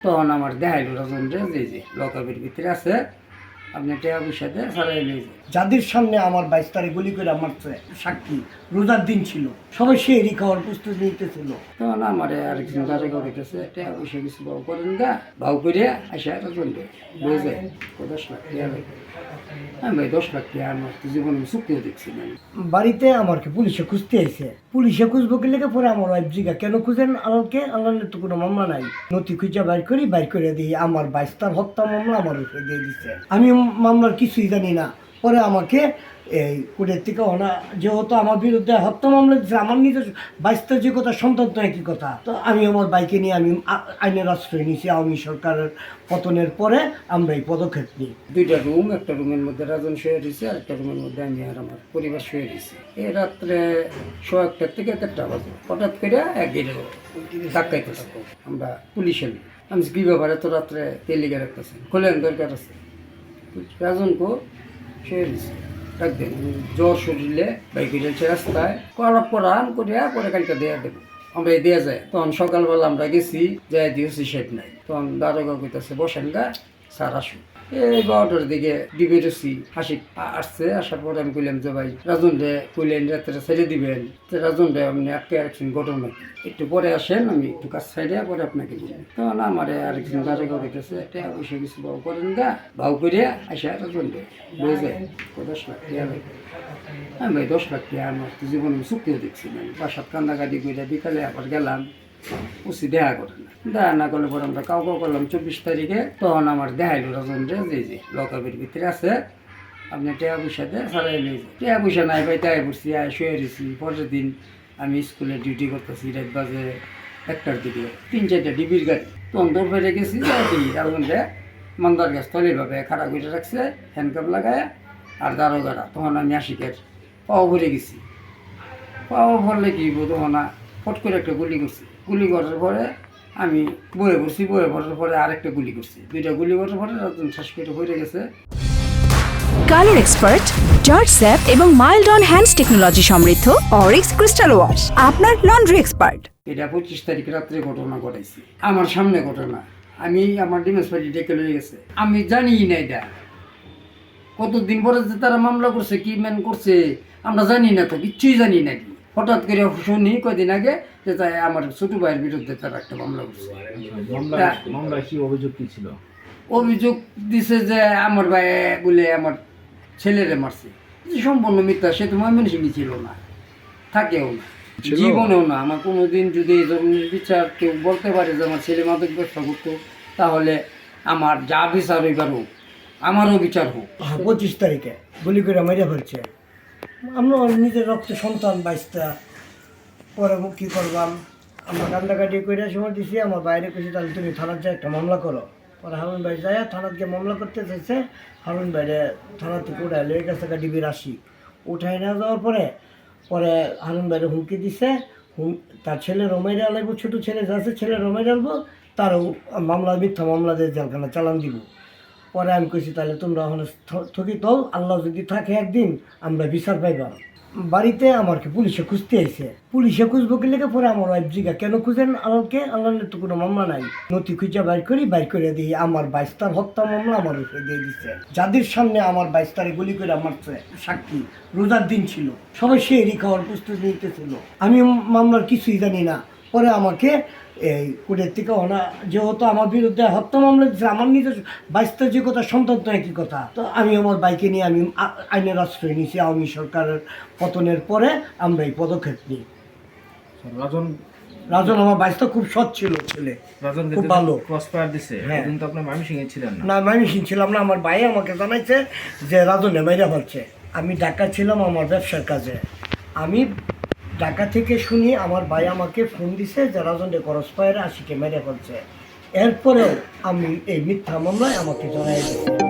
তখন আমার দেখাইল রাজন যে লকআপের ভিতরে আছে, আপনি টাকা পয়সা দিয়ে সারাই নিয়ে যায়। যাদের সামনে আমার 22 তারিখ গুলি করে আমার সাক্ষী, রোজার দিন ছিল, সবাই সেই খাওয়ার প্রস্তুতি নিতেছিল। তখন আমার আরেকজন গাড়ি করিতেছে, টাকা পয়সা কিছু বাউ করেন গা, বাউ করে আসা রাজন বয়ে যায় 10 লাখ টাকা লাগে। আমি ভাই 10 লাখ টাকা আমার তো জীবনে চুক্তিও দেখছি না। বাড়িতে আমাকে পুলিশে খুঁজতে আইছে, পুলিশে খুঁজবো কি লেগে পরে আমার ওয়াইফ জিগা কেন খুঁজেন আমাকে, আল্লাহর তো কোনো মামলা নাই। নথি খুঁজা বাইর করে দিই, আমার 22 তার হত্যা মামলা আমার উপরে দিয়ে দিচ্ছে। আমি মামলার কিছুই জানি না। পরে আমাকে এই কোর্টের থেকে যেহেতু আমার বিরুদ্ধে হত্যা মামলা দিচ্ছে, আমার নিজের 22 যে কথা সন্তান তো একই কথা। তো আমি আমার বাইকে নিয়ে আমি আইনের আশ্রয় নিয়েছি। আওয়ামী সরকারের পতনের পরে আমরা এই পদক্ষেপ নিই। 2টা রুম, একটা রুমের মধ্যে রাজন শুয়ে দিয়েছে, আর একটা রুমের মধ্যে আমি আর আমার পরিবার শুয়ে দিয়েছি। এই রাত্রে 1:00 থেকে 1:30 বাজে হঠাৎ করে এক গেটে ধাক্কাইতেছে। আমরা পুলিশে নিই, আমি কি ব্যাপারে তো রাত্রে তেলিগে রাখতেছেন, খোলেন দরকার আছে। রাজনকে শুয়ে দিয়েছি, রাখবেন জ্বর শরীরে বাইকে যাচ্ছে রাস্তায় করাপ করান করিয়া পরে কালকে দেয়া দেবো, আমরা দেওয়া যায়। তখন সকালবেলা আমরা গেছি, যাই দিয়েছি সেট নাই। তখন দারোগা কইতেছে বসেন গা স্যার আসুন। এই 12টার দিকে ডিবেছি, হাসি আসছে। আসার পরে আমি কইলাম যে ভাই রাজন রে কইলেন রাত্রে ছেড়ে দিবেন, রাজন রে আপনি আটকে রাখছেন ঘটনা কি, একটু পরে আসেন, আমি একটু কাজ সাইডে পরে আপনাকে বলবেন। তখন আমার আরেকজন দারোগা কইতেছে টাকা পয়সা কিছু বাউ করেন গা, বাউ করে আসা রাজন রে বয়ে যায় 10 লাখ টাকা লাগে। আমি ভাই 10 লাখ টাকা আমার তো জীবনে চুক্তিও দেখছি না। বাসাত কান্দাকাটি করে বিকালে আবার গেলাম, উচি দেখা করে না, দেখা না করলে পরে আমরা কাউ করলাম 24 তারিখে। তখন আমার দেখাইল রাজন যে লকআপের ভিতরে আছে, আপনি টাকা পয়সা দিয়ে সারাই নিয়ে যায়। টাকা পয়সা নাই ভাই, তাই পড়ছি শুয়ে দিয়েছি। পরের দিন আমি স্কুলে ডিউটি করতেছি, রাত বাজে 1টার দিকে 3-4টা ডিবির গাড়ি। তখন দৌড় ফেলে গেছি, রাজন রে মন্দার গাছ তলিভাবে খাড়া করে রাখছে হ্যান্ডকাপ লাগায় আর দারোগারা। তখন আমি আশিকের পাও ভরে গেছি, পাও ভরলে কি তখন ফট করে একটা গুলি করছি। গুলি করার পরে আমি বয়ে পড়ছি, বয়ে পড়ার পরে আরেকটা গুলি করছি। 2টা গুলি করার পরে রাজন শ্বাস কেটে হয়ে গেছে। কালার এক্সপার্ট, জর্জ স্যাপ এবং মাইল্ড অন হ্যান্ডস টেকনোলজি সমৃদ্ধ অরিক্স ক্রিস্টাল ওয়াশ আপনার লন্ড্রি এক্সপার্ট। এটা 25 তারিখ রাত্রে ঘটনা ঘটাইছি, আমার সামনে ঘটনা। আমি আমার ডিমেন্স পার্টি ডেকে লয়ে গেছে, আমি জানি না এটা কতদিন পরে যে তারা মামলা করছে, কি ম্যান করছে আমরা জানি না, তো কিচ্ছুই জানি না। কি হঠাৎ করে শুনি কয়দিন আগে যে তাই আমার ছোট ভাইয়ের বিরুদ্ধে তারা একটা মামলা করছে। মামলায় কি অভিযোগ কি ছিল? অভিযোগ দিছে যে আমার ভাই বলে আমার ছেলেরে মারছে, সম্পূর্ণ মিথ্যা। সে তো ময়মনসিংহে ছিল না, থাকেও না, জীবনেও না। আমার কোনোদিন যদি এই ধরনের বিচার কেউ বলতে পারে যে আমার ছেলে মাদক ব্যবসা করতো, তাহলে আমার যা বিচার হইবার হোক, আমারও বিচার হোক। 25 তারিখে গুলি করে মেরে ফেলছে। আমরা নিজের রক্ত সন্তান 22টা। পরে কী করলাম, আমরা কান্দাকাটি করে সময় দিছি। আমার বাইরে কেছি তাহলে তুমি থানার যা একটা মামলা করো। পরে হারুন ভাই যায় থানার গিয়ে মামলা করতে চাইছে। হারুন বাইরে থানা থেকে উঠায় লেগে গেছে ডিবির 80 উঠায় না যাওয়ার পরে হারুন বাইরে হুমকি দিছে, তার ছেলে রমাইরে আলাইবো, ছোটো ছেলে যা আছে ছেলে রমাইরে আলবো, তারও মামলা মিথ্যা মামলা দিয়ে জেলখানা চালান দিব। পরে আমি কইছি তাহলে তোমরা ওখানে থকিত, আল্লাহ যদি থাকে একদিন আমরা বিচার পাইবা। বাড়িতে আমাকে পুলিশে খুঁজতে আইছে, পুলিশে খুঁজবো কি লেগে পরে আমার ওয়াইফ জিগা কেন খুঁজেন আমাকে, আল্লাহর তো কোনো মামলা নাই। নথি খুঁজা বাইর করে দিই, আমার 22 তার হত্যা মামলা আমার উপরে দিয়ে দিচ্ছে। যাদের সামনে আমার 22 তারিখ গুলি করে আমার সাক্ষী, রোজার দিন ছিল, সবাই সেই খাওয়ার প্রস্তুতি নিতেছিল। আমি মামলার কিছুই জানি না। পরে আমাকে এই কোর্টের থেকে যেহেতু আমার বিরুদ্ধে হত্যা মামলা দিচ্ছে, আমার নিজের 22 যে কথা সন্তান তো একই কথা। তো আমি আমার বাইকে নিয়ে আমি আইনের আশ্রয় নিয়েছি। আওয়ামী সরকারের পতনের পরে আমরা এই পদক্ষেপ নিই। রাজন আমার 22 খুব সৎ ছিল ছেলে, খুব ভালো। হ্যাঁ, কিন্তু আপনার ময়মনসিংহে ছিলেন না? না, ময়মনসিংহে ছিলাম না। আমার ভাই আমাকে জানাইছে যে রাজনে মেরে ফেলছে। আমি ঢাকা ছিলাম আমার ব্যবসার কাজে। আমি ঢাকা থেকে শুনি আমার ভাই আমাকে ফোন দিছে যে রাজনে করস পায়ের 80কে মেরে ফেলছে। এরপরেও আমি এই মিথ্যা মামলায় আমাকে জানাই দিচ্ছি।